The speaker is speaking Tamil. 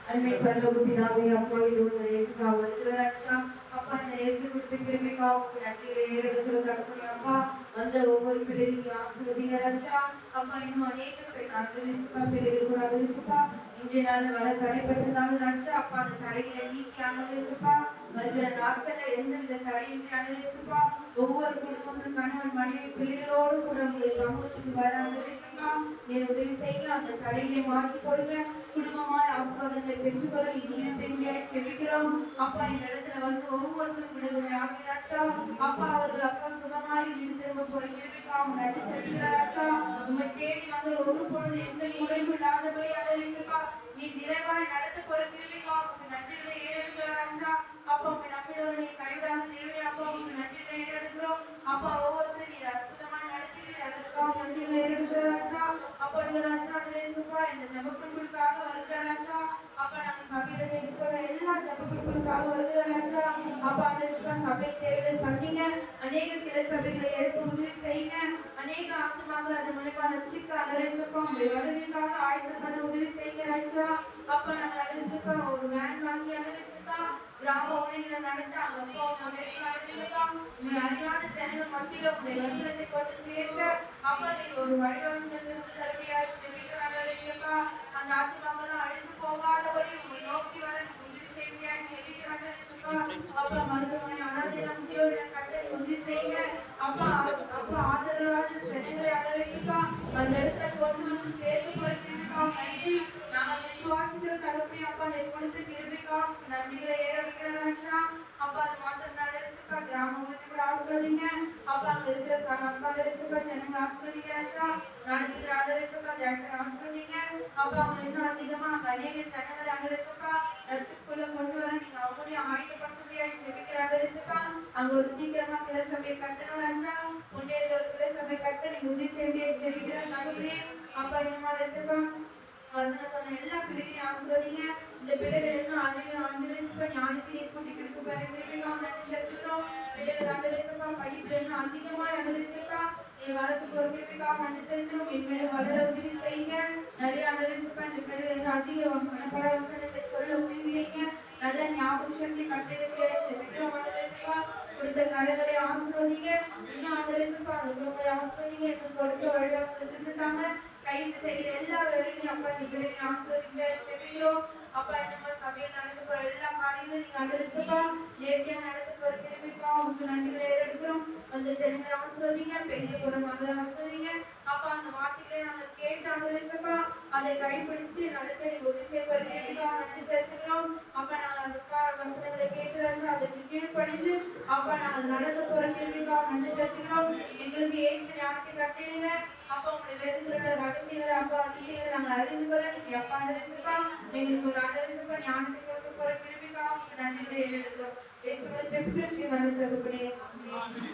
அருமை பரலோக பிதாவே, அப்பா இது ஒரு நேரத்துக்காக வருகிறாச்சா அப்பா, இந்த நேரத்தை கொடுத்து கிருபைக்காக உங்க நன்றிகளை ஏறெடுக்கிறதுக்கு அப்பா, அந்த ஒவ்வொரு பிள்ளைகளுக்கு ஆசீர்வதிங்கராச்சா அப்பா. இன்னும் அநேக பிள்ளைகள் கூட இருக்குப்பா, இன்றைய நாள் வர தடைப்பட்டதாக ராஜா அப்பா, அந்த தடைகளை நீக்கி அனுபவிச்சுப்பா. வருகிற நாட்கள்ல எந்தவித தடையின்றி அனுபவிச்சுப்பா. ஒவ்வொரு குடும்பங்களும் கணவன் மனைவி பிள்ளைகளோடு கூட உங்களை சமூகத்துக்கு வர அனுபவிச்சுப்பா. நீர் உதவி செய்ய அந்த தடையை மாற்றி கொடுங்க. குடும்பமான ஆசீர்வாதங்களை பெற்றுக்கொள்ள இனிய செய்தியாய் செபிக்கிறோம் அப்பா. இந்த இடத்துல வந்து ஒவ்வொருத்தரும் விடுதலை ஆகிறாச்சா அப்பா. அவர்கள் அப்பா சுகமாய் வீடு திரும்ப போற கேள்விக்காக நன்றி செலுத்துகிறாச்சா. உண்மை தேடி வந்து ஒரு பொழுது எந்த குறைவு இல்லாதபடி அலரிசப்பா, நீ நிறைவாய் நடத்த போற கேள்விக்காக நன்றிகளை ஏறெடுக்கிறாச்சா அப்பா. உங்க நம்பினவர்களை கைவிடாத தேவை அப்பா, உங்க நன்றிகளை ஏறெடுக்கிறோம் அப்பா. ஒவ்வொருத்தரும் நீர் அற்புதமாய் நடத்துகிறீர்கள், அதற்காக நன்றிகளை ஏறெடுக்கிறாச்சா அப்பா. ராஜா அலரிசப்பா, இந்த ஜபக்குழுக்காக வருகிறாச்சா அப்பா. நாங்க சபையில கேட்டுக்கொள்ள எல்லா ஜபக்குழுக்காக வருகிறாச்சா அப்பா. அலரிசப்பா, சபை தேவையை சந்திங்க. அநேக கிளை சபைகளை எடுத்து உதவி செய்யுங்க. அநேக ஆத்மாக்கள் அது மூலமா ரட்சிக்க அலரிசப்பா உங்களுடைய வருகைக்காக ஆயத்தப்பட உதவி செய்யுங்க ராஜா அப்பா. நாங்க அலரிசப்பா ஒரு வேன் வாங்கி அலரிசப்பா கிராம ஊழிகளை நடத்த அங்க அறியாத ஜனங்கள் மத்தியில உங்களுடைய வசனத்தை கொண்டு சேர்க்க அப்பா, நீங்க ஒரு வழிவாசனத்திற்கு தலைமையாக செவிக்கிறாங்க. அந்த ஆத்மாக்கள் அழிந்து போகாதபடி உங்களை நோக்கி வர உதவி செய்தியாக செவிக்கிறாங்க அப்பா. மருத்துவமனை அனாதை நம்பியோட கட்டளை உதவி செய்யுங்க அப்பா. அப்பா ஆதரவாத ஜனங்களை அலரிசப்பா அந்த இடத்துல கொண்டு வந்து சேர்த்து கொடுத்திருக்கோம். நன்றி. நாங்கள் விசுவாசிக்கிற தகப்பனே அப்பா, நெற்படுத்த கிருபைக்கா நன்றிகளை ஏறெடுக்கிறாச்சா அப்பா. அது மாத்திரம் அலரிசப்பா கிராமங்களுக்கு கூட ஆசிர்வதிங்க அப்பா. அங்க இருக்கிற அப்பா அலரிசப்பா ஜனங்க ஆசிர்வதிக்கிறாச்சா. நடத்துகிற அலரிசப்பா ஜனங்க ஆசிர்வதிங்க அப்பா. அவங்க இன்னும் அதிகமா அங்க அநேக ஜனங்களை அலரிசப்பா ரட்சிப்புக்குள்ள கொண்டு வர நீங்க அவங்களையும் ஆயத்தப்படுத்தியாய் செபிக்கிற அலரிசப்பா. அங்க ஒரு சீக்கிரமா கிளை சபையை கட்டணும் ராஜா. முன்னேறி ஒரு கிளை சபை கட்ட நீங்க உதவி செய்ய செபிக்கிற நன்றி அப்பா. இன்னும் அலரிசப்பா வசன சொன்ன எல்லா பிள்ளைகளையும் ஆசிர்வதிங்க. இந்த பிள்ளைகள் இன்னும் அதிகம் ஆண்டரேசப்பா ஞானத்தை ஏற்பட்டு கிடைக்க பெறுகிறோம். நன்றி செலுத்துகிறோம். பிள்ளைகள் ஆண்டரேசப்பா படிப்புல இன்னும் அதிகமா ஆண்டரேசப்பா நீ வரத்துக்கு ஒரு கேள்விக்காக நன்றி செலுத்துகிறோம். என்மேலும் வளர உதவி செய்யுங்க. நிறைய ஆண்டரேசப்பா இந்த பிள்ளைகள் இன்னும் அதிக மனப்பட வசனத்தை சொல்ல உதவி செய்யுங்க. நல்ல ஞாபக சக்தி கட்டளைகளை செலுத்துகிறோம். ஆண்டரேசப்பா கொடுத்த கலைகளை ஆசிர்வதிங்க. இன்னும் ஆண்டரேசப்பா அந்த குடும்பத்தை ஆசிர்வதிங்க. எனக்கு கொடுத்த வழிவாசல் தாங்க கைது செய்கிற எல்லா வேலையும் அப்பா நீங்களே ஆசிர்வதிங்க செபிக்கிறோம் அப்பா. நம்ம சபையில் நடக்க போற எல்லா காரியங்களும் நீங்க அலரிசப்பா நேர்த்தியா நடக்க போற கேள்விக்கா உங்களுக்கு நன்றிகளை ஏறெடுக்கிறோம். அந்த ஜனங்களை ஆசிர்வதிங்க. பேச போற மகளை ஆசிர்வதிங்க அப்பா. அந்த வார்த்தைகளை நாங்கள் கேட்டு அலரிசப்பா அதை கைப்பிடித்து நடக்க உதவி செய்யப்படுற கேள்விக்கா நன்றி செலுத்துகிறோம் அப்பா. நாங்கள் அந்த வசனங்களை கேட்டுதாச்சு அதற்கு கீழ்ப்படிந்து அப்பா நாங்கள் நடக்க போற கேள்விக்கா நன்றி செலுத்துகிறோம். எங்களுக்கு ஏற்ற ஞானத்தை கட்டிடுங்க அப்பா. உங்களுடைய வேதங்களோட ரகசியங்களை அப்பா அதிசயங்களை நாங்கள் அறிந்து கொள்ள நீங்க அப்பா அண்டரேசப்பா எங்களுக்கு ஒரு அண்டரேசப்பா ஞானத்தை கொடுக்க போற திரும்பிக்கா நன்றி எழுதுகிறோம். பேசுகிற செப்பு வரது